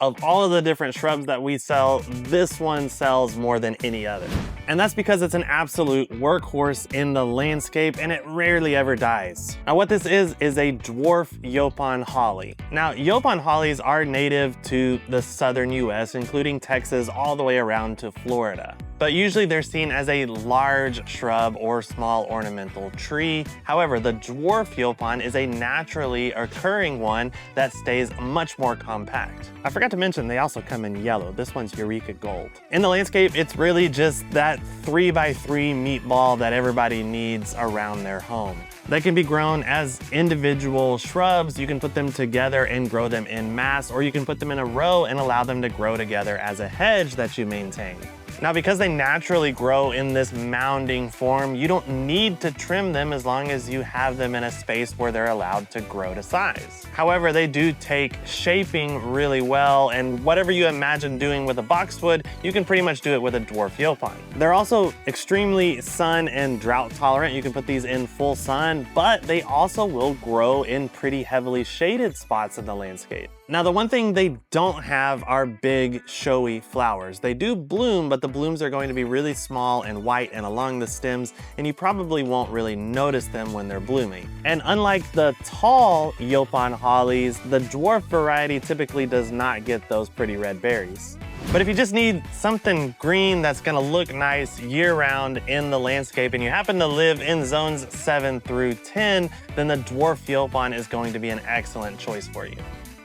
of all of the different shrubs that we sell, this one sells more than any other. And that's because it's an absolute workhorse in the landscape and it rarely ever dies. Now what this is a dwarf yaupon holly. Now yaupon hollies are native to the southern US, including Texas all the way around to Florida. But usually they're seen as a large shrub or small ornamental tree. However, the dwarf yaupon is a naturally occurring one that stays much more compact. I forgot to mention they also come in yellow. This one's Eureka Gold. In the landscape, it's really just that 3x3 meatball that everybody needs around their home. They can be grown as individual shrubs. You can put them together and grow them in mass, or you can put them in a row and allow them to grow together as a hedge that you maintain. Now, because they naturally grow in this mounding form, you don't need to trim them as long as you have them in a space where they're allowed to grow to size. However, they do take shaping really well, and whatever you imagine doing with a boxwood, you can pretty much do it with a dwarf yaupon. They're also extremely sun and drought tolerant. You can put these in full sun, but they also will grow in pretty heavily shaded spots in the landscape. Now, the one thing they don't have are big, showy flowers. They do bloom, but the blooms are going to be really small and white and along the stems, and you probably won't really notice them when they're blooming. And unlike the tall yaupon hollies, the dwarf variety typically does not get those pretty red berries. But if you just need something green that's gonna look nice year-round in the landscape and you happen to live in zones 7 through 10, then the dwarf yaupon is going to be an excellent choice for you.